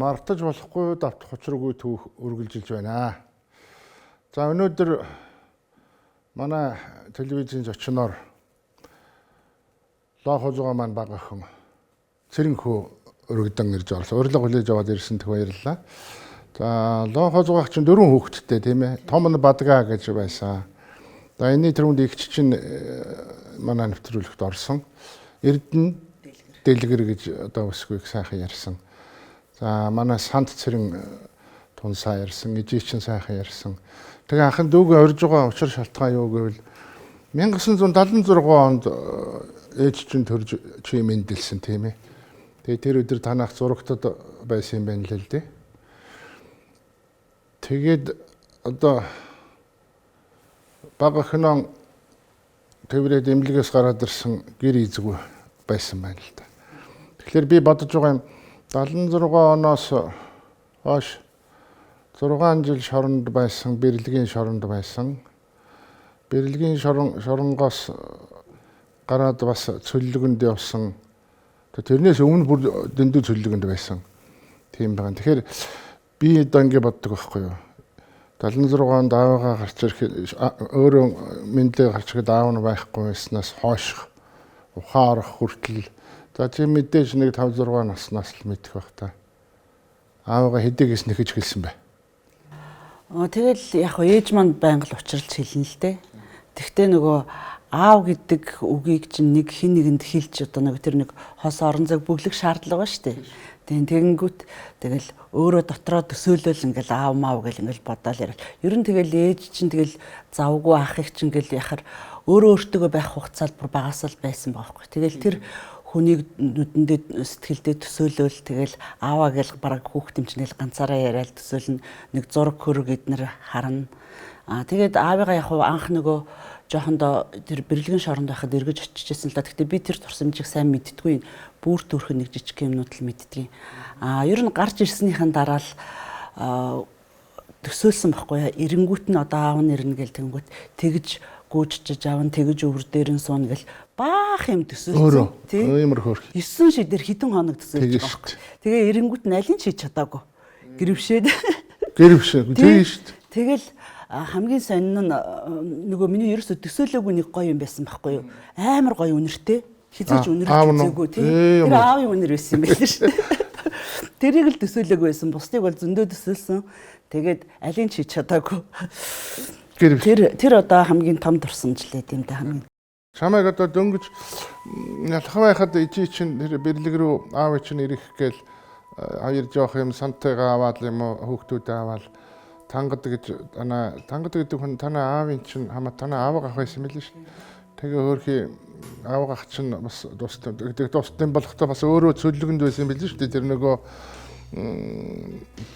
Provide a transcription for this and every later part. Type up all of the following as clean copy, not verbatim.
мартаж болохгүй давтах учиргүй түүх үргэлжилж байна. За өнөөдөр манай телевизийн зочноор лоо хожгоо маань бага охин Цэрэнхүү өргөдөн ирж орлоо. Урилга хүлээж аваад ирсэн тэг баярлалаа. За лоо хожгоог чинь 4 хүүхэдтэй тийм ээ. Том нь Бадгаа гэж байсан. За энэний түрүүнд игч чинь манай нэвтрүүлэгт орсон. Эрдэнэ Дэлгэр гэж одоо өсгүйг сайхан ярьсан. За манай Санд Цэрэн тунсаа ярьсан, Ижээчин сайхан ярьсан. Тэгээ анхан дүүгээ орж байгаа учир шалтгаан юу гэвэл 1976 онд ээж чинь төрж чи мэндэлсэн тийм ээ. Тэгээ тэр өдөр танах зурагтад байсан юм байна л дээ. Тэгээд одоо бага охиноо төврээд эмнэлгээс гараад ирсэн гэр эзгүй байсан байна л да. Тэгэхээр би бодож байгаа юм 76 оноос хойш 6 жил шоронд байсан, бэрэлгийн шоронд байсан. Бэрэлгийн шоронгоос гараад бас цөллөгөнд явсан. Тэрнээс өмнө бүр дэндүү цөллөгөнд байсан. Тийм байна. Тэгэхээр би одоо ингэ боддог байхгүй юу? 76 онд аавгаа гарч ирэх өөрөө мэдлэг гарч ирэхэд аав нь байхгүй байснаас хойш ухаан орох хүртэл за чи мэдээж нэг 5 6 наснаас л мэдэх байх та. Аавгаа хэдийгээс нэхэж хэлсэн бай. Тэгэл яг ээж манд байнга л учралж хэлнэ л дээ. Тэгтээ нөгөө аав гэдэг үгийг чинь нэг хин нэгэнд хэлж одоо нэг тэр нэг хос орон зайг бүглэх шаардлага ба штэ. Тэгэнгүүт тэгэл өөрөө дотроо төсөөлөл ингээл аав маав гэл ингээл бодоол яриад. Ер нь тэгэл ээж чинь тэгэл завгүй ах их чинь ингээл яхаар өөрөө өөртөө байх хугацаанд бүр багаас л байсан байхгүй. Тэгэл тэр хүнийг нүдэндээ сэтгэлдээ төсөөлөөл тэгэл ааваа гэл бараг хүүхд тэмчнэл ганцаараа яриад төсөөлнө. Нэг зураг хөрөг эднэр харна. Тэгээд аавыгаа яг анх нөгөө жоохондоо тэр бэрэлгийн шоронд байхад эргэж очижсэн л да. Гэхдээ би тэр турсамжийг сайн мэддэггүй. Бүр төрх нэг жижиг юмнууд л мэддэг. Ер нь гарч ирснийхэн дараа л төсөөлсөн байхгүй. Эренгүүт нь одоо аав нэрнэ гэл тэнгүүт тэгж гүйчж аав нь тэгж өвөр дээр нь суuna гэл баах юм төсөөлсөн. Тийм ямар хөөрх. 9 шидээр хэдэн хоног төсөөлж байгаа байхгүй. Тэгээ эренгүүт нь аль нь хийж чадаагүй. Гэрвшээд. Гэрвшээ. Тийм шүү дээ. Тэгэл хамгийн сонин нь нөгөө миний ерөөсө төсөөлөөгүй нэг гоё юм байсан байхгүй юу? Амар гоё үнэртэй. Хизээч үнэрч үзээгүй тийм. Тэр аавын үнэр байсан юм байл шүү дээ. Тэрийг л төсөөлөөгүй байсан. Бусдыг бол зөндөө төсөөлсөн. Тэгээд алийг хийж чадаагүй. Тэр одоо хамгийн том дурсамжлээ тийм дээ хамгийн. Чамайг одоо дөнгөж ялах байхад ижи чинь тэр бэрлэг рүү аав чинь ирэх гээл хоёр жоох юм сантайгаа аваад юм уу хүүхдүүд аваад тангад гэж тангад гэдэг хүн танаа аавын чинь хамаа танаа аав ах байсан мэл шүү. Тэгээ хөөрхий аав ах чинь бас тусдсан болохтой бас өөрөө цөллөгөнд байсан мэл шүү. Тэр нөгөө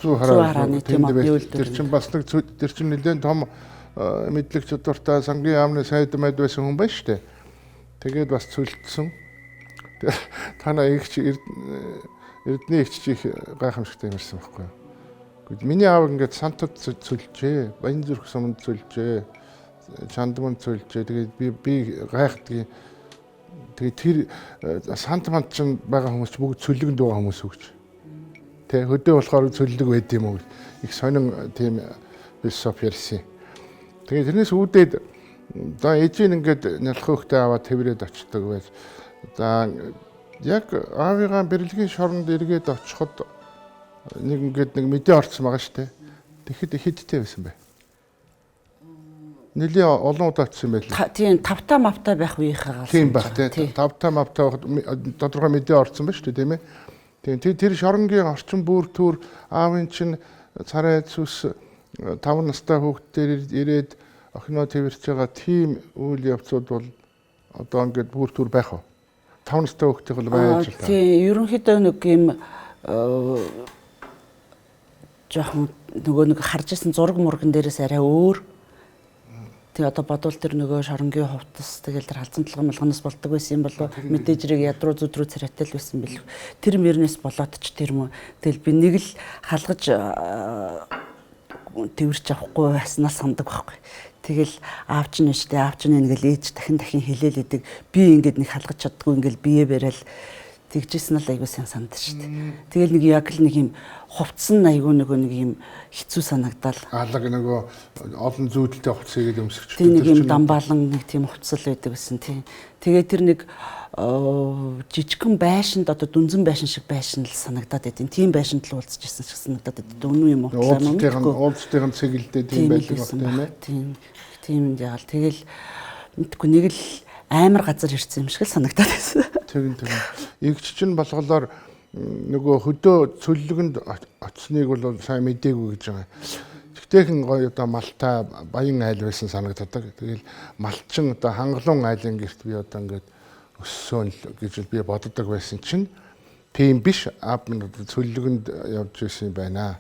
зүү хараа тэр чинь бас нэг тэр чинь нэлээд том мэдлэг чадвартай сангийн яамны сайд мэд байсан хүн байна шүү. Тэгээд бас цөлдсөн. Танаа игч эрдний игч их гайхамшигтай юмэрсэн байхгүй юу? Миний аав ингээд сантад цөлжээ, баян зүрх суманд цөлжээ, чандман цөлжээ. Тэгээд би гайхдаг. Тэгээд тэр сант манд чинь байгаа хүмүүс бүгд цөллөгөнд байгаа хүмүүс үгч. Тэ хөдөө болохоор цөллөг байд юм уу? Их сонин тийм философи ярьсан. Тэгээд тэрнээс үүдээд за ээжийн ингээд нялх хөөхтэй аваад тэврээд очдог байж. За яг аавыгаа бэрэлгийн шоронд эргээд очиход нэг ингээд нэг мэдээ орцсон байгаа шүү дээ. Тэгэхэд хэдтэй байсан бэ? Нэлийн олон удаа очсон байл. Тийм 5-та мавта байх үеийнхээ. Тийм баг тийм 5-та мавта тодорхой мэдээ орцсон байна шүү дээ тийм ээ. Тийм тэр шоронгийн орчин бүр төр аавын чинь царай цус 5 настай хүүхдээр ирээд охиноо тэрч байгаа тийм үйл явцуд бол одоо ингээд бүр төр байх уу? 5 настай хүүхдтэй бол байж л та. Тийм ерөнхийдөө нэг юм жоохон нөгөө нэг харж исэн зураг мурган дээрээс арай өөр. Тэгээ одоо бодвол тэр нөгөө шоронгийн хувцас тэгэл тэр халзан толгой малгоноос болдог байсан юм болов мэдээж хэрэг ядруу зүдрүү царайтай л байсан бэл. Тэр мөрнөөс болоод ч тэр юм. Тэгэл би нэг л халгаж тэрч авахгүй байснаас сандаг байхгүй. Тэгэл аавч нь штэ аавч нь ингээл ээж дахин хэлээлэдэг. Би ингээд нэг халгаж чаддгүй ингээл бие барайл тэгжсэн л айгүй сайн санагдаж шүү дээ. Тэгэл нэг яг л нэг юм хувцсан айгүй нэг юм хэцүү санагдал. Алаг нөгөө олон зүйдэлтэй хувцсыг өмсгч. Тийм нэг юм дамбаалан нэг тийм хувцал байдаг гэсэн тийм. Тэгээ тэр нэг жижигхэн байшинд одоо дүнзэн байшин шиг байшин л санагдаад байдیں۔ Тийм байшинд л уулзж ирсэн шиг санагдаад байдаг. Үнэн юм уу? Уулзтайхан цэгэлдээ тийм байдаг баг тийм ээ. Тийм яагаад тэгэл мэдгүй нэг л амар газар ирсэн юм шиг л санагдаад байсан. Тэгин. Игч чинь болохоор нөгөө хөдөө цөллөгөнд очсныг бол сайн мэдээгүй гэж байгаа. Тэгтээхэн гоё одоо малтай баян айл байсан санагддаг. Тэгэл малчин одоо хангалуун айлын герт би одоо ингээд өссөн л гэж би боддог байсан чинь тийм биш. Аав минь цөллөгөнд явж ирсэн юм байна.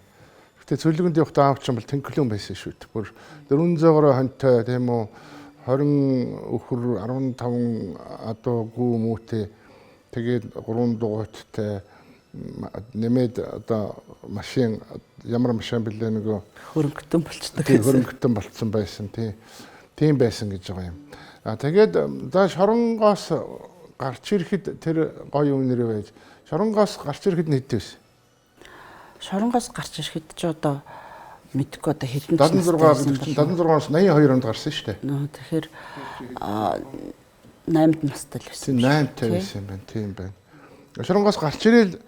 Гэтэ цөллөгөнд явахдаа аав чинь бол тэнхлэн байсан шүү дээ. Бүр 400 хонтой тийм үү 20 өхөр 15 адуу гүү мүүтэй тэгээд 3 дугуйттай нэмээд одоо машин ямар машин бэлээ нөгөө хөрөнгөтөн болчтой. Хөрөнгөтөн болцсон байсан тийм байсан гэж байгаа юм. Тэгээд за шоронгоос гарч ирэхэд тэр гоё үнэрээ байж шоронгоос гарч ирэхэд нийт байсан. Шоронгоос гарч ирэхэд ч одоо мэдгүй одоо хэдэн 76-аас 82 онд гарсан шүү дээ. Тэгэхээр 8-д настай л байсан. 8-тай байсан юм байна. Тийм байна. Шоронгоос гарч ирээл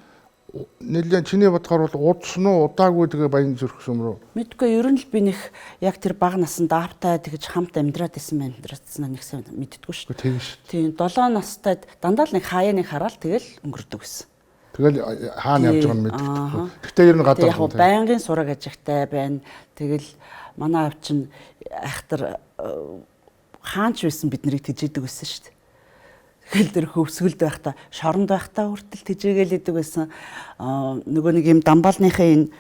нэлээд чиний бодохоор бол удсан уу удаагүй тэгээ Баян зүрх сүм рүү. Мэдгүй ер нь л би нэг яг тэр бага наснд аавтай тэгж хамт амьдраад исэн нэг сайн мэддэггүй шүү дээ. Тийм 7 настай дандаа л нэг хаяаныг хараад тэгэл өнгөрдөг гэсэн. Тэгэл хаана явж байгааг нь мэддэг. Гэтэ ер нь гадаа яг байнгын сураг ажигтай байна. Тэгэл манай аав чинь айхтар хаанч байсан бид нарыг тэжээдэг байсан шүү дээ. Тэгэл тэр хөвсгөлд байхдаа шоронд байхдаа хүртэл тэжээгээл идэг байсан. Нөгөө нэг юм дамбаалныхаа энэ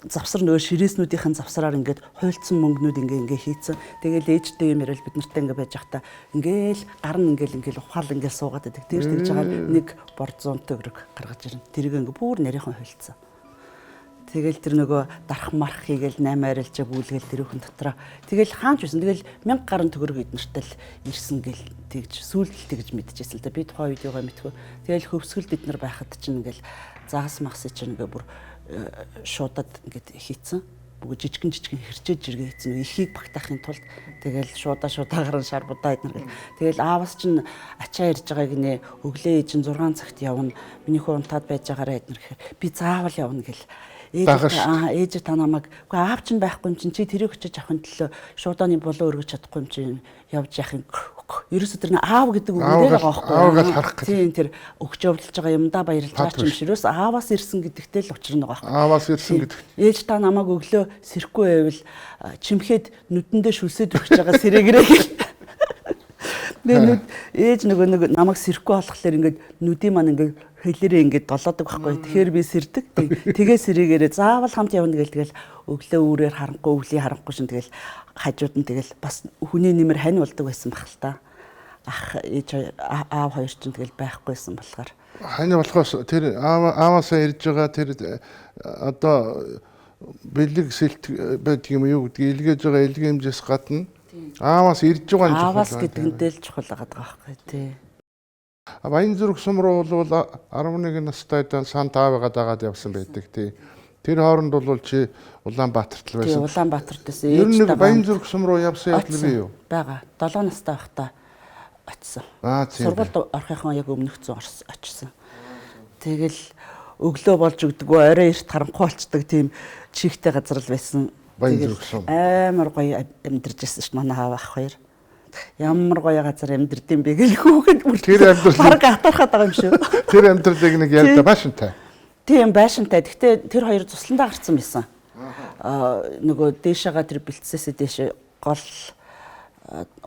завсар нөгөө ширээснүүдийн завсараар ингээд хуйлцсан мөнгнүүд ингээ хийцэн. Тэгэл ээжтэй юм ярил бид нартай ингээ байж байхдаа ингээл гар нь ингээл ухаал ингээл суугаад байдаг. Тэгж байгаа нэг борзон төгрөг гаргаж ирнэ. Тэрийг ингээ бүр нарийнхан хуйлцсан. Тэгэл тэр нөгөө дарах марх хийгээл 8 арилжаа гүйлгээл тэрүүхэн дотроо. Тэгэл хаанч байсан. Тэгэл 1000 гаруй төгрөг эднэртэй л ирсэн гэл тэгж сүүлдэл тэгж мэдчихсэн л да. Би тухайн үед юугаа мэдгүй. Тэгэл хөвсгөл бид нар байхад чинь ингээл загас махсыг чинь ингээ бүр шуудад ингээд хийцэн. Бүгд жижигэн хэрчээж иргээ хийцэн. Ихийг багтаахын тулд тэгэл шуудаагаар шар будаа эднэр гэл. Тэгэл аавас чинь ачаа ирж байгааг нэ өглөө ээж нь 6 цагт явна. Миний хүү унтаад байж байгаараа эднэр гэхээр би заавал явна гэл. Ээж та намайг үгүй аав чинь байхгүй юм чинь чи тэрийг очиж авахын төлөө шуудааны болоо өргөж чадахгүй юм чинь явж яах юм. Ерөөсө тэр аав гэдэг үг нэрээ байгаа байхгүй. Аавгал харах гэж. Тийм тэр өгч явуулж байгаа юмдаа баярлж байгаа ч юм ширөөс ааваас ирсэн гэдэгтэй л учир нэг байхгүй. Ааваас ирсэн гэдэг. Ээж та намайг өглөө сэрхгүй байвал чимхэд нүдэндээ шүлсэд өгч байгаа сэрэгэрээ гэл. Тэгээд ээж нөгөө намайг сэрхгүй болохоор ингээд нүдийн маань ингээд хэлээрээ ингээд долоодог байхгүй. Тэгэхээр би сэрдэг. Тэгээ сэрэгээрээ заавал хамт явна тэгэл өглөө үүрээр харанхуй өвлийн харанхуй шин тэгэл хажууд нь тэгэл бас хүний нэмэр хань болдог байсан баг л та. Ах ээж аав хоёр ч тэгэл байхгүйсэн болохоор. Хань болохоос тэр ааваасаа ирж байгаа тэр одоо бэлэг сэлт байдаг юм юу гэдгийг илгээж байгаа илгийн хэмжээс гадна ааваас ирж байгаа нь чухал. Ааваас гэдэгтэй л чухал байгаа байхгүй тий. Баян зүрх сүм рүү бол 11 настайдаа сан таавгаад агаад явсан байдаг тий. Тэр хооронд бол чи Улаанбаатарт л байсан. Тий Улаанбаатарт байсан. Ер нь Баян зүрх сүм руу явсан явдал би юу? Бага 7 настай байхдаа очсон. Тийм. Сургуульд орохынхоо яг өмнөх зүүн очсон. Тэгэл өглөө болж өгдөггүй орой эрт харанхуй болцдог тийм чихтэй газар л байсан. Баян зүрх сүм. Амар гоё амьдарч байсан ш манай аав ах хоёр. Ямар гоё газар амьдэрдэм бэ гэл хүүхэд тэр амьдрал баг атархаад байгаа юм шүү. Тэр амьдралыг нэг ярьда байшинтай. Тийм байшинтай. Гэхдээ тэр хоёр тусландаа гарцсан байсан. Нөгөө дээшээгээ тэр бэлтсээсээ дээш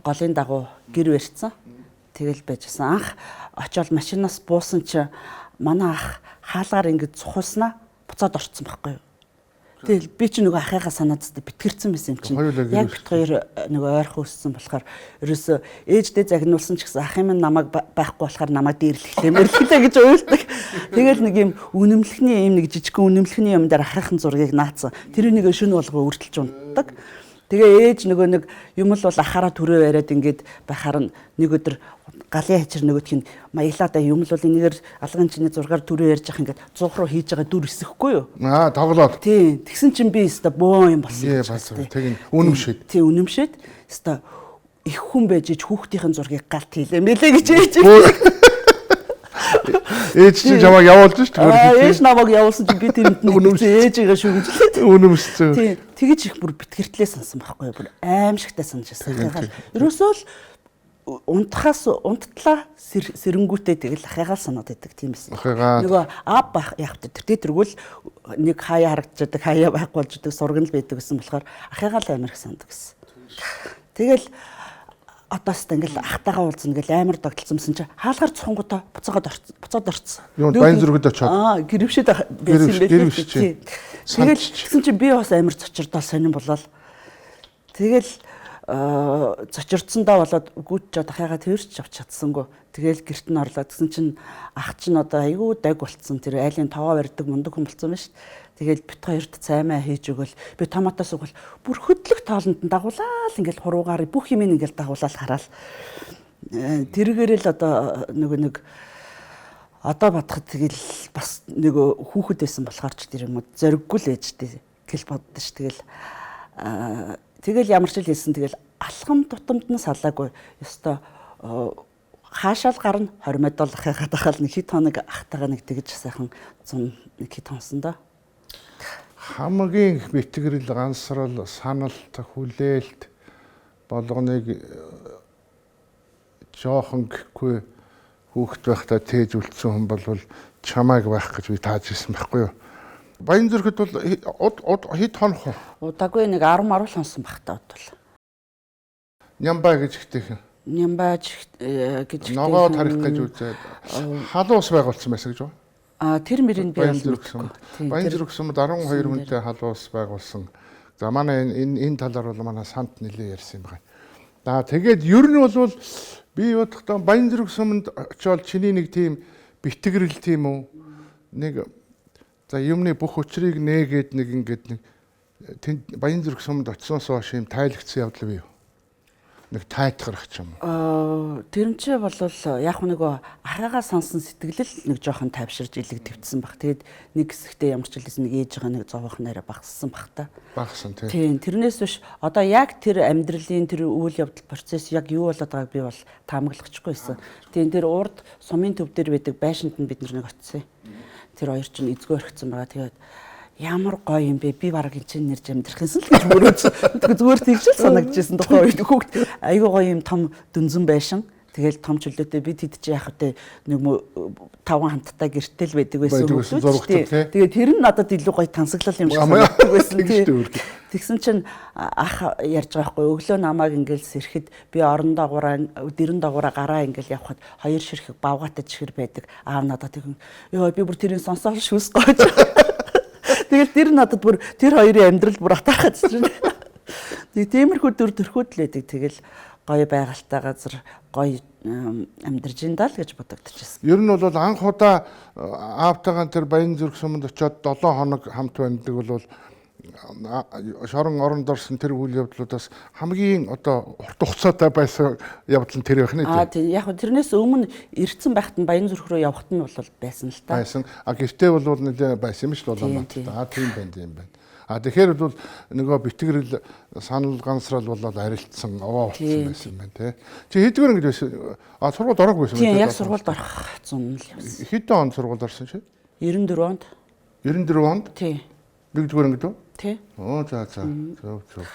голын дагуу гэр барьцсан. Тэгэл байжсан. Анх очиод машинаас буусан чи манай ах хаалгаар ингэж цухуулснаа буцаад орцсон байхгүй юу. Тэгэл би чи нөгөө ахыгаа санаадстай битгэрсэн байсан юм чинь. Яг бит хоёр нөгөө ойрхон өссөн болохоор ерөөсөө ээждээ загнуулсан ч гэсэн ах юм намайг байхгүй болохоор намайг дээрлэхлээ гэж уйлдаг. Тэгэл нэг юм үнэмлэхний юм нэг жижигхэн үнэмлэхний юм дээр ахыхын зургийг наацсан. Тэр нэг шөнө болгоо үрдэлж унтдаг. Тэгээ ээж нөгөө нэг юм л бол ахаараа төрөө яриад ингээд байхаар нэг өдөр галын хажир нөгөөх нь маяглаадаа юм л бол энэгээр алган чиний зургаар төрөө ярьж явах ингээд 100 руу хийж байгаа дүр эсэхгүй юу? Тоглоод. Тийм. Тэгсэн чинь би өста боо юм болсон. Тэг үнэмшээд. Тийм үнэмшээд өста их хүн байж хүүхдийн зургийг галт хийлээ мэлээ гэж ээж. Ээж чинь чамайг явуулж шүү дээ. Ээж намайг явуулсан чинь би тэрэнд ээжигээ шүмжлээ. Үнэмшсэн. Тийм. Тэгэж их бүр битгэртлээ сансан байхгүй юу? Бүр аимшигтай санажсан. Ерөөсөө л унттлаа сэрэнгүүтээ тэгэл ахыгаа л санаад байдаг тийм эсэ. Нөгөө аав байх явахтай тэргүүл нэг хаяа харагдчихдаг, хаяа байхгүй болж идэг сурган л байдаг гэсэн болохоор ахыгаа л амар их сандаг гэсэн. Тэгэл одоостай ингээл ахтайгаа уулзна гэл амар догтлцсансэн чи хаалгаар цухангуудаа буцаад орцсон. Юу баян зүргэд очоод. Гэрвшээд байсан юм байлээ. Тэгэл тэгсэн чи би бас амар цочирдоо сонирн болоод тэгэл зочирдсандаа болоод гүйж чад ахыгаа тэрч авч чадсангүй. Тэгэл гэрт нь орлоо. Тэгсэн чинь ах чинь одоо айгүй даг болцсон. Тэр айлын таваа барьдаг мундаг хүн болцсон байна шүү дээ. Тэгэл бит хоёрт цаймаа хийж өгөөл би томатоос өгвөл бүр хөдлөх тоолонд нь дагуулаад ингээл хуруугаар бүх юм ингээл дагуулаад хараал. Тэргээрэл одоо нэг одоо батхад тэгэл бас нэг хүүхэд байсан болохоор ч тэр юм уу зориггүй л ээжтэй гэл боддоо ш. Тэгэл ямар ч л хэлсэн тэгэл алхам тутамд нь салаагүй. Ёстой хаашаал гарна 20 медаль ахыхаад ахаал нэг хит хоног ахтайгаа нэг тэгж сайхан 100 нэг хит хонсон да. Хамгийн битгэрэл гансрал саналт хүлээлт болгоныг жоохон гэхгүй хүүхэд байхдаа тээж үлдсэн хүн бол чамайг байх гэж би тааж ирсэн байхгүй юу? Баян зүрхэд бол хэд хонох вэ? Удаагүй нэг 10 марвал хонсон баг та бол. Нямбай гэж ихтэй. Нямбай гэж ногоо тарих гэж үзээд халуус байгуулсан байсан гэж байна. Тэр мөрөнд би Баян зүрх сумд 12 хүнтэй халуус байгуулсан. За манай энэ талаар бол манай санд нэлээ ярьсан юм байна. Тэгээд ер нь бол би бодохдоо Баян зүрх сумд очиод чиний нэг тийм битгэрэл тийм үү? Нэг за юмны бүх учрыг нээгээд нэг ингээд нэг Баян зүрх сумд очсоос хойш юм тайлагцсан явдал бий юу? Нэг тайтгарах ч юм уу. Тэрнчээ бол яг нөгөө ахыгаа сонсон сэтгэлэл нэг жоохон тайвширж илэг твцсэн баг. Тэгээд нэг хэсэгтээ ямар ч хэлсэн нэг ээж байгаа нэг зовоохон арай багассан баг та. Багассан Тийм. тийм. Тэрнээс биш одоо яг тэр амьдралын тэр үйл явдал процесс яг юу болоод байгааг би бол таамаглахгүй байсан. Тийм тэр урд сумын төв дээр байдаг байшинд нь бид нэг очив. Тэр хоёр чинь эзгөө орхицсан байгаа. Тэгээд ямар гоё юм бэ? Би бараг энэ чинь нэрж амьдрахынсан л гэж мөрөөж. Зүгээр тэгж л санагдчихсэн тухайн үед хүүхд айгүй гоё юм том дүнзэн байшин. Тэгэл том чөлөөтэй бид хэд чи яах вэ? Нэг 5 хамттай гэртэл байдаг байсан хүүхдүүд. Тэгээ тэр нь надад илүү гоё тансаглал юм шиг санагддаг байсан тийм. Тэгсэн чинь ах ярьж байгаа хгүй өглөө намайг ингээл сэрхэд би орон дагуураа дэрэн дагуураа гараа ингээл явхад хоёр ширхэг бавгаатай чихэр байдаг. Аав надад тэгэн ёо би бүр тэрийг сонсоод шүүс гоож. Тэгэл тэр надад бүр тэр хоёрын амьдрал бүр атаахад чинь. Тэг тиймэрхүү төрхөд л байдаг. Тэгэл гоё байгальтай газар гоё амьдарж ин даа л гэж бодогдчихсэн. Ер нь бол анх удаа аавтайгаа тэр Баян зүрх сумд очиод 7 хоног хамт байдаг бол шорон оронд орсон тэр үйл явдлуудаас хамгийн одоо урт хугацаатай байсан явдал нь тэр байх нэ. Тийм яг хөө тэрнээс өмнө ирцэн байхад нь Баян зүрх рүү явхад нь бол байсан л та. Байсан. Гэртээ бол нэлээ байсан юм шүү дээ. Тийм байна. Тэгэхээр бол нөгөө битгэрэл санал гансрал болоод арилцсан овоо болсон байсан юм байна те. Чи хэдгээр ингэж байсан? Сургуульд ороогүй байсан. Тийм яг сургуульд орох зам л явсан. Хэдэн онд сургуульд орсон чи? 94 онд. 94 онд? Тийм. Нэгдүгээр ангид үү? Тийм. За. Зөв.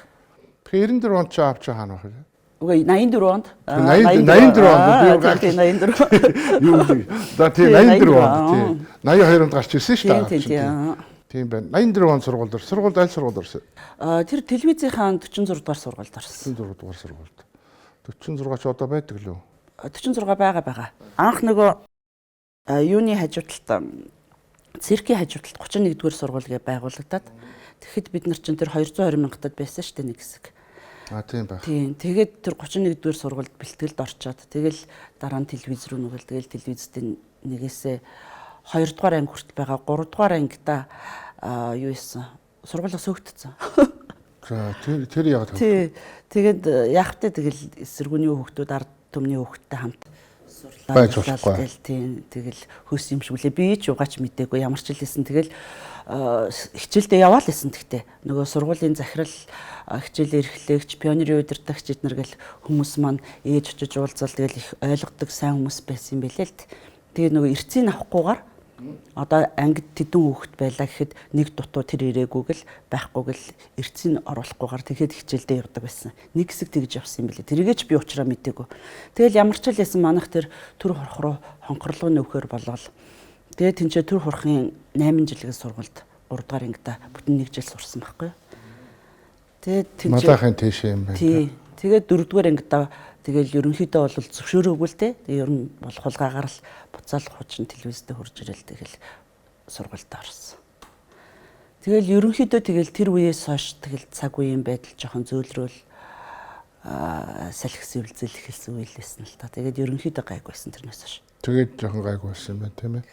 Тэгэхээр 94 онд чи аав чи хаана байх вэ? Үгүй 84 онд. 84 онд. Тийм 84. Юу вэ? Да тийм 84 онд тийм. 82 онд гарч ирсэн шүү дээ. Тийм. Тийм байна. 84 он сургуульд орсон. Сургуульд аль сургуульд орсон? Тэр телевизийнхаа 46 дугаар сургуульд орсон. 46 дугаар сургуульд. 46 ч одоо байдаг лөө. 46 байгаа. Анх нөгөө юуны хажуудалд циркийн хажуудалд 31 дугаар сургууль гээ байгуулагдаад тэгэхэд бид нар чинь тэр 220 мянгатад байсан шүү дээ нэг хэсэг. Тийм байх. Тийм. Тэгээд тэр 31 дугаар сургуульд бэлтгэлд орчоод тэгэл дараа нь телевиз рүү нүгэл тэгэл телевизтэй нэгээсээ 2 дугаар анги хүртэл байгаа 3 дугаар ангида юу ийсэн сургуулиас хөөгдсөн. За тэр яг тий. Тэгээд яахтай тэгэл эсэргүүний хүүхдүүд ард түмний хүүхдтэй хамт байж болохгүй. Тэгэл хөөс юм шиг үлээ би ч угаач мэдээгүй ямар ч хэлсэн тэгэл хичээлдээ яваал гэсэн тэгтээ нөгөө сургуулийн захирал хичээл эрхлэгч пионерын удирдагч эднэр гэл хүмүүс маань ээж очиж уулзал тэгэл их ойлгодог сайн хүмүүс байсан юм билээ л. Тэгээ нөгөө эрцийг авахгүйгээр одоо ангид тэдэн хүүхэд байлаа гэхэд нэг дутуу тэр ирээгүйгэл байхгүйгэл эрцийг оруулахгүйгээр тэгэхэд хичээлдээ явдаг байсан. Нэг хэсэг тэгж явсан юм билээ. Тэргээч би уучраа мэдээгүй. Тэгэл ямар ч л ясан манайх тэр төр хурх руу хонхорлогоо нөхөр болгоол. Тэгээ тэнцээ төр хурхын 8 жилийн сургуульд 3 дугаар ангида бүтэн 1 жил сурсан байхгүй. Тэгээ тэнцээ Малахын тийш юм байна. Тий. Тэгээд 4 дугаар ангида тэгэл ерөнхийдөө бол зөвшөөрөөгүй л дээ. Тэгээ ер нь бол хулгаагаар л буцаал хуучин телевизтэй хурж ирэл тэгэл сургуульд орсон. Тэгэл ерөнхийдөө тэгэл тэр үеэс хойш тэгэл цаг үеийн байдал жоохон зөөлрөөл салхис үлзэл эхэлсэн үе л байсан л та. Тэгээд ерөнхийдөө гайг байсан тэрнээс хойш. Тэгээд жоохон гайг байсан юм байна тийм ээ.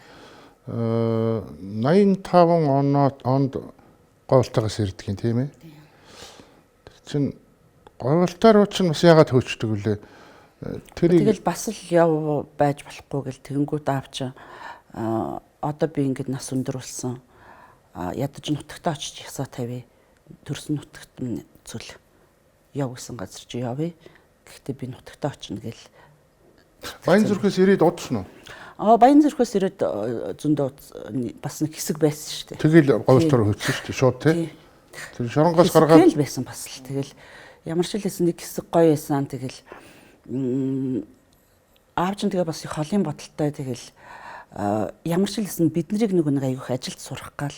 85 онд говьлтойгоос ирдэг юм тийм ээ. Тэр чинь говьлтойр чинь бас яагаад хөөчдөг вүлээ? Тэгэл бас л яв байж болохгүй гэл тэгэнгүүт аавч одоо би ингээд нас өндөр болсон. Ядаж нутагтаа очиж ясаа тавь. Төрсөн нутагт нь цөл яв гэсэн газар чи явъя. Гэхдээ би нутагтаа очино гэл. Баян зүрхээс ирээд удсан уу? Баян зүрхээс ирээд зөндөө бас нэг хэсэг байсан шүү дээ. Тэгэл говьлтойр хөөцсөн шүү дээ шууд тий. Тэр шоронгоос гаргаад тэгэл байсан бас л тэгэл ямар ч хэлсэн нэг хэсэг гоё байсан тэгэл аавч нь тэгээ бас их холын бодолтой тэгэл ямар ч хэлсэн биднийг нэг аюух ажилд сурах гал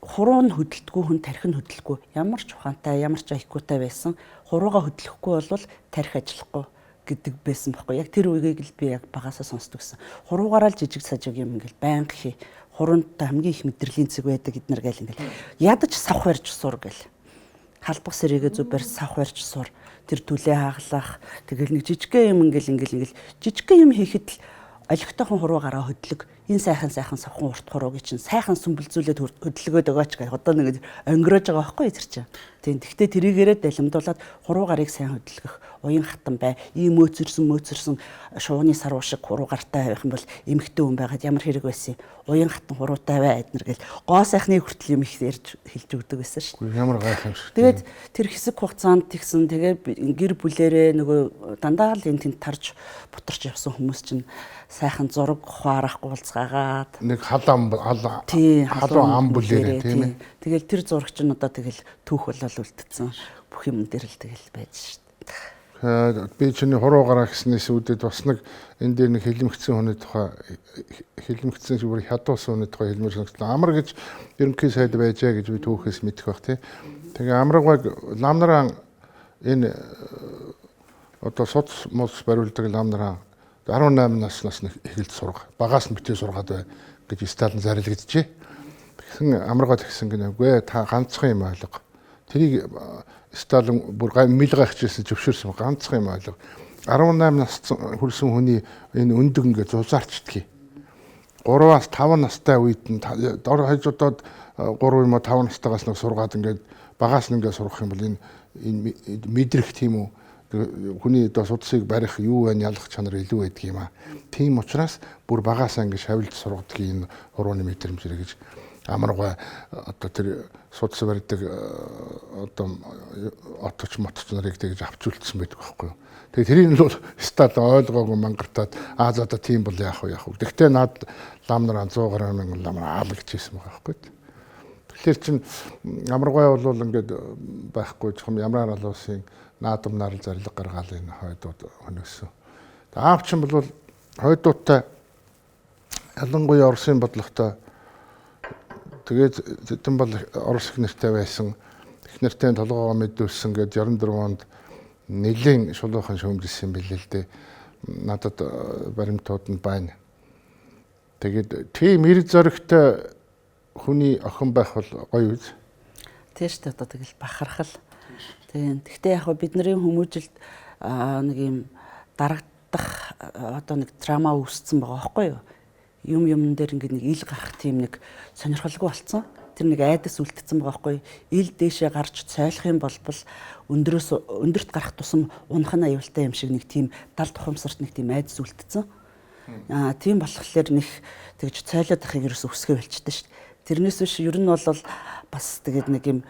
хуруу нь хөдөлтгүй хүн тархин хөдөлгүй ямар ч ухаантай ямар ч айкутай байсан хурууга хөдлөхгүй бол тарих ажиллахгүй гэдэг байсан байхгүй яг тэр үеийг л би яг багасаа сонсдог гэсэн хуруугаараа л жижиг сажиг юм ингээл байнга хий хуруунтай хамгийн их мэдрэлийн цэг байдаг эднэр гээл ингээл ядаж савх барьж сур гэл халбах сэрээгээ зүг барьж савх барьж сур тэр түлээ хаглах тэгэл нэг жижигхэн юм ингээл жижигхэн юм хийхэд л олигтойхон хуруугаараа хөдлөг энэ сайхан савхан урт хуруугийн чинь сайхан сүмбэлзүүлээд хөдлөгөөд байгаач гэх одоо нэг өнгөрөөж байгаа байхгүй тэр чинь тийм тэгтээ тэрийгээрээ далимдуулаад хуруугаарыг сайн хөдлөх уян хатан бай ийм мөөцөрсөн шууны саруу шиг хуруугаартай байх юм бол эмхтэн хүн байгаад ямар хэрэг байсан уян хатан хуруутай бай эднэр гэл гоо сайхны хүртэл юм их ярьж хэлж өгдөг байсан шүү дээ ямар гайхам шиг тэгээд тэр хэсэг хугацаанд тэгсэн тэгээ гэр бүлэрээ нөгөө дандаа л энэ тэнд тарж бутарч явсан хүмүүс чинь сайхан зураг ухаарахгүй болцгаагаад нэг халуун ам бүлээрээ тийм ээ. Тэгэл тэр зурагч нь одоо тэгэл түүх болол үлдсэн бүх юм дээр л тэгэл байж шít. Би чиний хуруугаараа гэснээс үүдээд бас нэг энэ дээр нэг хилэмгцэн хүний тухай хилэмгцэн шиг бүр хядуусан хүний тухай хэлмээр санагдлаа. Амар гэж ерөнхий сайд байжээ гэж би түүхээс мэдэх бах тий. Тэгээ амраг ламнараа энэ одоо суц мус бариулдаг ламнараа 18 наснаас эхэлж сурга. Багаас нь битээ сургаад бай гэж сталин зарилгадчихэ. Тэгсэн амрагад тэгсэн гинэгүй та ганцхан юм ойлго. Тэрийг сталин бүр мэл гайхчихсан зөвшөөрсөн ганцхан юм ойлго. 18 нас хүрсэн хүний энэ өндөг ингээ зузаарчдгийг. 3-аас 5 настай үед нь дор хажуудад 3 юм уу 5 настайгаас нэг сургаад ингээ багаас нь ингээ сурах юм бол энэ мэдрэх тийм үү хүний одоо судсыг барих юу вэ ялах чанар илүү байдаг юм аа. Тийм учраас бүр багаасаа ингэ шавилж сургадаг энэ хурууны мэдрэмжрээ гэж амаргаа одоо тэр судс барьдаг одоо оточ мотч нарыг тэгж авч үлдсэн байдаг байхгүй юу. Тэгээ тэрийг нь бол стал ойлгоогүй мангартаад за одоо тийм бол яах вэ. Тэгтээ над лам нар 100 гаруй мянган лам аалгаж ирсэн байгаа байхгүй юу. Тэгэхээр чин амаргаа бол ингээд байхгүй ч юм ямар алуусын наадам нарал зарилга гаргаал энэ хойдууд хөнөөсөн. Аав чинь бол хойдуудтай ялангуяа Оросын бодлоготой тэгээд зэтэн бол Орос их нэртэй байсан. Их нэртэй толгоогоо мэдүүлсэн гээд 64 онд нэлийн шулуухан шөөмжилсэн билээ л дээ. Надад баримтууд нь байна. Тэгээд тийм эрг зоригтой хүний охин байх бол гоё үз. Тийм шүү дээ одоо тэгэл бахархал. Тийм. Гэхдээ яг бидний хүмүүжилд нэг юм дарагдах одоо нэг драма үүссэн байгаа байхгүй юу? Юм дээр ингээд нэг ил гарах тийм нэг сонирхолгүй болцсон. Тэр нэг айдас үлдсэн байгаа байхгүй. Ил дээшээ гарч цойлох юм бол өндөрт гарах тусам унах нь аюултай юм шиг нэг тийм далд тухамсарт нэг тийм айдас үлдсэн. Тийм болохоор нэг тэгж цойлоод ахыг ерөөс өсгөө болчихдээ шүү дээ. Тэрнээс биш ер нь бол бас тэгээд нэг юм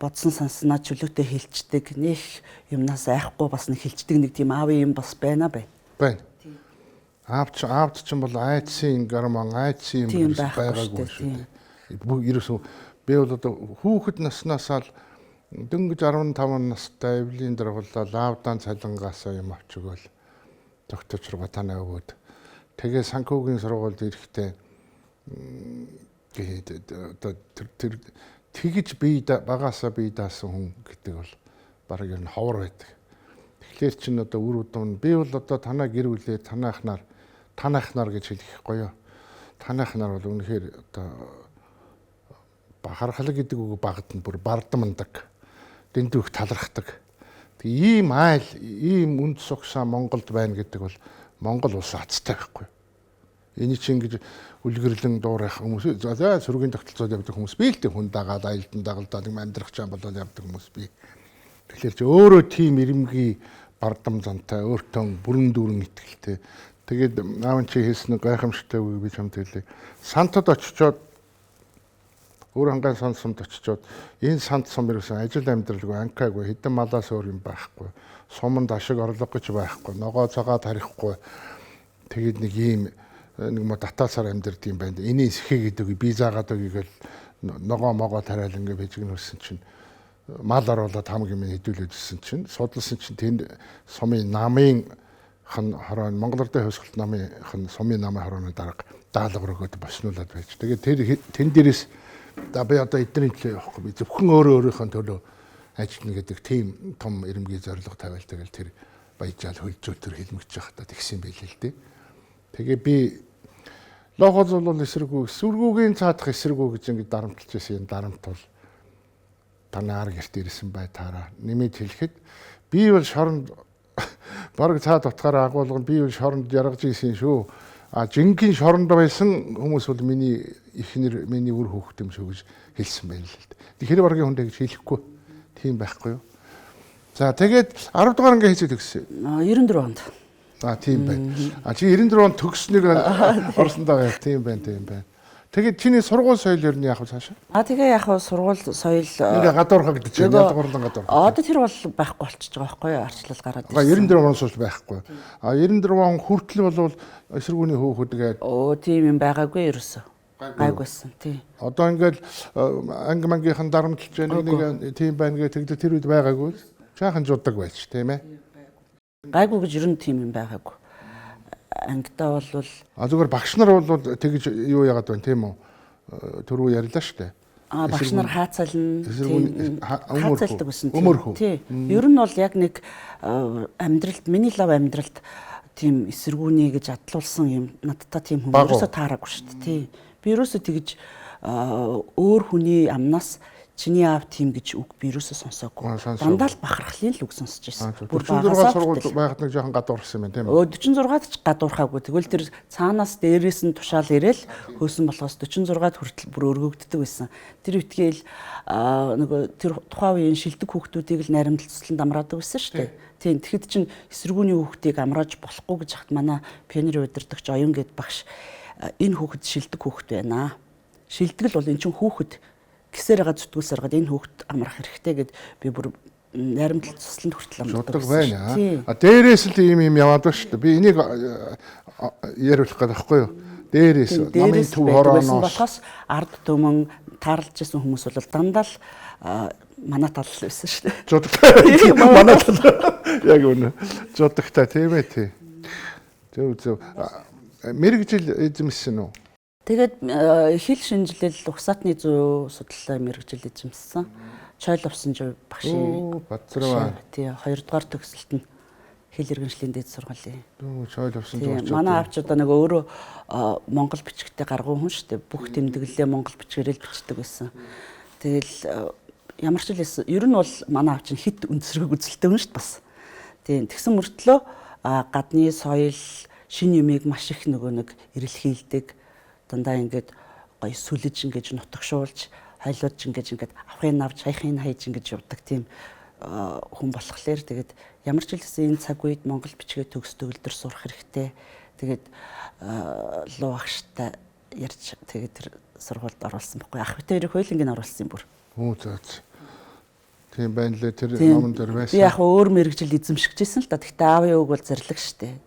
бодсон санснаа чөлөөтэй хилчдэг, нэг юмнаас айхгүй бас нэг хилчдэг нэг тийм аавын юм бас байна. Байна. Аавд ч юм бол айдсын гормон, айдсын юм байгаагүй шүү дээ. Ерөөсөө би бол одоо хүүхэд наснаасаа л дөнгөж 15 настай эвлийн дөрвөллөө лавдан цалингаасаа юм авч өгөөл докторч руу танаа өгөөд тэгээ санхүүгийн сургуульд ирэхдээ одоо тэр тэгж бие багаасаа бие даасан хүн гэдэг бол бараг ер нь ховор байдаг. Тэгэхээр чин одоо үр удам би бол одоо танаа гэр бүлээ танаахнаар гэж хэлэх гоё. Танаахнаар бол үнэхээр одоо бахархал гэдэг үг багтанд бүр бардамдаг. Дэндүүх талархдаг. Ийм айл, ийм үнд сугсаа Монголд байна гэдэг бол Монгол улс азтай байхгүй. Энийг чинь ингэж үлгэрлэн дуурайх хүмүүс за сүргийн тогтолцоод явдаг хүмүүс би л тэг хүн дагаад аялдан дагалдаад амьдрах чам болоод явдаг хүмүүс би. Тэгэхээр ч өөрөө тийм ирэмгий бардам зантай өөртөө бүрэн дүүрэн итгэлтэй. Тэгээд аав чи хийсэн гайхамшигтай үг би чамд хэлье. Сантад очичоод өөр хангаан сан сумд очичоод энэ санд сум ерөөсөн ажил амьдралгүй анкаагүй хэдэн малаас өөр юм байхгүй. Суманд ашиг орлого гэж байхгүй. Ногоо цагаа тарихгүй. Тэгээд нэг ийм нэг мо татаасаар амьдрд юм байна. Энийг сэхэ гэдэг би заагаад өгөөл ногоо могоо тариал ингээ бижигнүүлсэн чинь мал оруулаад хамаг юм хэдүүлээдсэн чинь судалсан чинь тэнд сумын намын хан хорон Монголордын хөвсгөлт намын хан сумын намын хорооны дарга даалгавар өгөөд боснуулаад байж. Тэгээд тэн дээрээс за би одоо эдний төлөө явахгүй би зөвхөн өөрийнхөө төлөө ажиллана гэдэг тийм том эрэмгийн зорилго тавиал тэгэл тэр баяжаал хөлжүүл төр хэлмэгч явах та тэгсэн байл л дээ. Тэгээ би лохоз бол эсэргүүгийн цаадах эсэргүү гэж ингэ дарамтлж байсан энэ дарамт бол танаар гэрт ирсэн бай таараа нэмээд хэлэхэд би бол шоронд бараг цаад утгаараа агуулганд би бол шоронд яргаж ийсэн шүү. Жинхэнэ шоронд байсан хүмүүс бол миний ихнэр миний үр хүүхэд юм шүү гэж хэлсэн байна л дээ. Тэгэхээр баргийн хүндээ гэж хэлэхгүй. Тийм байхгүй юу? За тэгээд 10 дугаар анги хийцээ төгссөн. 94 онд. Тийм байна. Чи 94 онд төгснөг орсондоо яа тийм байна. Тэгээд чиний сургууль соёл ер нь яах вэ цаашаа? Тэгээ яг сургууль соёл ингээ гадуурхаа гэдэг чинь ядгуурлан гадуур. Одоо тэр бол байхгүй болчихж байгаа байхгүй юу? Арчлал гараад. 94 оноос бол байхгүй. 94 он хүртэл бол эсэргүүний хөөхөд гээд тийм юм байгаагүй ерөөсөө. Гайгүйсэн тий. Одоо ингээл анги мангийнхан дарамтлж нэг тийм байна гэх тэгдэ тэр үед байгаагүй. Чаахан жудаг байж тийм ээ. Гайгүй гэж ер нь тийм юм байгаагүй. Ангидаа бол зүгээр багш нар бол тэгж юу яагаад байна тийм үү? Түрүү ярьлаа шүү дээ. Багш нар хаацална. Хаацалдаг гэсэн тийм. Тий. Ер нь бол яг нэг амьдралд миний лав амьдралд тийм эсэргүүний гэж адлуулсан юм надтай тийм хүн ерөөсөө таараагүй шүү дээ. Тий. Би ерөөсөө тэгж өөр хүний амнаас чиний аав тийм гэж үг би ерөөсөө сонсоогүй. Дандаа л бахархлын л үг сонсож байсан. 46 сургууль байхад нэг жоохон гадуурсан юм тийм үү? 46-д ч гадуурхаагүй. Тэгвэл тэр цаанаас дээрээс нь тушаал ирээл хөөсөн болохоос 46-д хүртэл бүр өргөгддөг байсан. Тэр үтгээл нөгөө тэр тухайн үеийн шилдэг хүүхдүүдийг л найрамдал цэцлэнд амраадаг байсан шүү дээ. Тийм. Тэгэхэд чинь эсэргүүний хүүхдийг амрааж болохгүй гэж хахад манай пионерын удирдагч оюун гэд багш энэ хүүхэд шилдэг хүүхэд байна. Шилдэг л бол эн чинь хүүхэд гисээр байгаа зүтгүүлсээр гад энэ хүүхэд амрах хэрэгтэй гэд би бүр найрамдал цэцлэнд хүртэл амраадаг байна. Дээрээс л ийм яваад байна шүү дээ. Би энийг яриулах гэдэг байхгүй юу? Дээрээс намын төв хорооноос болохоос ард түмэн таарлаж байсан хүмүүс бол дандаа л манай тал байсан шүү дээ. Жодогтай. Манай тал. Яг үнэ. Жодогтай тийм ээ тий. Зөв. Мэргэжил эзэмсэн үү? Тэгээд хэл шинжилэл угсаатны зүй судлалаа мэргэжил эзэмсэн. Чойловсон жив багшийн Бадраа. Тий 2 дугаар төгсөлт нь хэл иргэншлийн дээд сургуулийн. Чойловсон жив. Манай авч одоо нэг өөрөө монгол бичгтээ гаргуу хүн шүү дээ. Бүх тэмдэглэлээ монгол бичгээрэл бичдэг байсан. Тэгэл ямар ч хэлсэн ер нь бол манай авч нь хит үндсрэг үзэлтэй хүн шүү дээ бас. Тийм тэгсэн мөртлөө гадны соёл шин юмыг маш их нөгөө нэг эрэлхийлдэг дандаа ингээд гоё сүлэж ингэж нутагшуулж хойлоод ч ингээд авахын авч хаяхын хайж ингэж явдаг тийм хүн болохоор тэгээд ямар ч хэлсэн энэ цаг үед Монгол бичгээ төгс төгөлдөр сурах хэрэгтэй. Тэгээд луу агштай ярьж тэгээд тэр сургуульд оруулсан байхгүй. Ах битээр хуулингийн оруулсан бүр. Зөөц. Тийм байна лээ тэр номон дээр байсан. Би яг өөр мэрэгжил эзэмшигчээсэн л да. Гэхдээ аавын үг бол зэрлэг штэ.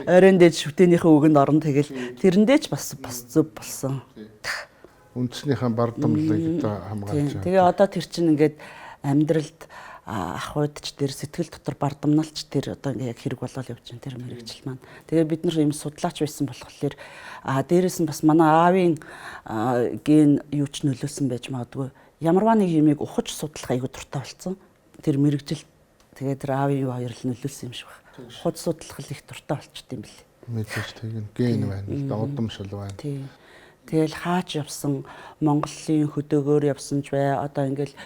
Оройн дээд шүтэнийхээ үгэнд орно тэгэл тэрэндээ ч бас зөв болсон. Үндснийхэн бардамлыг одоо хамгаалж. Тэгээ одоо тэр чинь ингээд амьдралд ах удч тэр сэтгэл дотор бардамналч тэр одоо ингээ яг хэрэг болоод явж байна тэр мэрэгжил маань. Тэгээ бид нар юм судлаач байсан болохоор дээрээс нь бас манай аавын ген юу ч нөлөөсөн байж магадгүй. Ямарваа нэг юмыг ухаж судлах айгу дуртай болсон. Тэр мэрэгжил тэгээ тэр аавын юу хоёр л нөлөөсөн юм шиг байна. Худ судлах л их дуртай болчт юм бэл. Мэдээж тийм ген байна. Удамшил байна. Тийм. Тэгэл хаач явсан Монголын хөдөөгөөр явсан ч бай одоо ингээл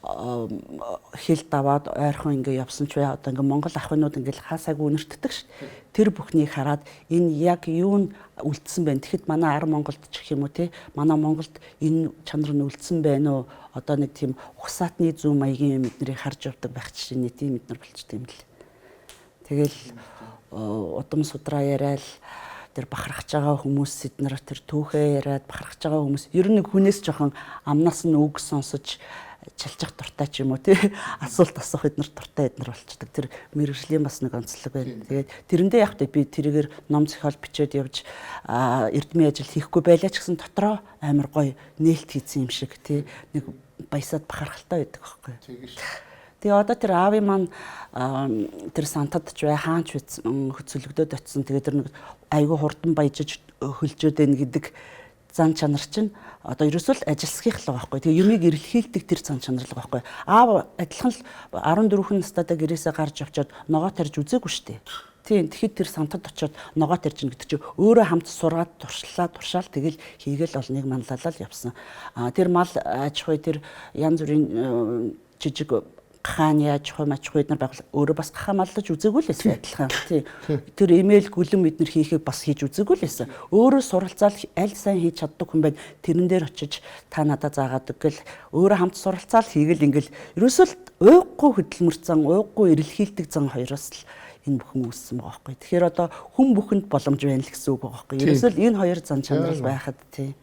хил даваад ойрхон ингээ явсан ч бай одоо ингээ Монгол ахынууд ингээл хаасайг үнэртдэг ш. Тэр бүхнийг хараад энэ яг юу нь үлдсэн байна. Тэгэхэд манай ар Монголд ч гэх юм уу те манай Монголд энэ чанар нь үлдсэн байна уу? Одоо нэг тийм ухсаатны зүүн маягийн юм эднэрийг харж явдаг байх чинь тийм эднэр болчтой юм л. Тэгэл удам судраа яриад тэр бахархаж байгаа хүмүүс эднэр тэр түүхээ яриад бахархаж байгаа хүмүүс ер нь нэг хүнээс жоохон амнаас нь үг сонсож чалчих дуртай ч юм уу тий асуулт асуух эднэр дуртай эднэр болчдаг тэр мэрэгжлийн бас нэг онцлог байна. Тэгээд тэрэндээ яг би тэрийгээр ном зохиол бичээд явж эрдмийн ажил хийхгүй байлаа ч гэсэн дотроо амар гоё нээлт хийсэн юм шиг тий нэг баясаад бахархалтай байдаг байхгүй. Тэгээ одоо тэр аавын маань тэр сантад ч бай хаанч хөцөлгдөөд очисон. Тэгээ тэр нэг айгүй хурдан баяжиж хөлжөөд байна гэдэг зан чанар чинь одоо ерөөсөө л ажилсхийх л байгаа байхгүй. Тэгээ юмыг эрэлхийлдэг тэр зан чанар л байгаа байхгүй. Аав адилхан л 14 настайдаа гэрээсээ гарч авчаад ногоо тарьж үзээгүй шүү дээ. Тийм тэгэхэд тэр сантад очиод ногоо тарьж ин гэдэг чинь өөрөө хамт сураад туршаал тэгэл хийгээл олныг манлайлал явсан. Тэр мал аж ахуй тэр янз бүрийн жижиг хаан яаж хумаач хойд нар байгуул өөрөө бас гахаа маллаж үзээгүй л байсан адилхан тий тэр имэйл гүлэн биднэр хийхийг бас хийж үзээгүй л байсан өөрөө суралцаал аль сайн хийж чаддаг хүн байна тэрэн дээр очиж та надаа заагаад гэл өөрөө хамт суралцаал хийгээл ингээл ерөөсөө л уйггүй хөдөлмөр зан уйггүй эрэлхийлдэг зан хоёроос л энэ бүхэн үүссэн байгаа байхгүй тэгэхээр одоо хүн бүхэнд боломж байна л гэсэн үг байгаа байхгүй ерөөсөө л энэ хоёр зан чанар байхад тий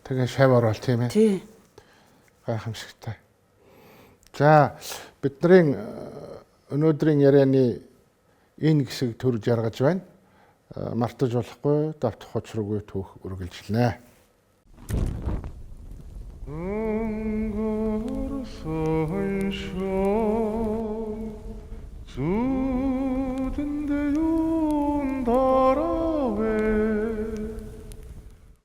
тэгээ шав орол тийм ээ тий гайхамшигтай. За бидний өнөөдрийн ярианы энэ хэсэг төрж яргаж байна. Мартаж болохгүй давтах хоцроггүй түүх үргэлжлэнэ. Зүүдэндээ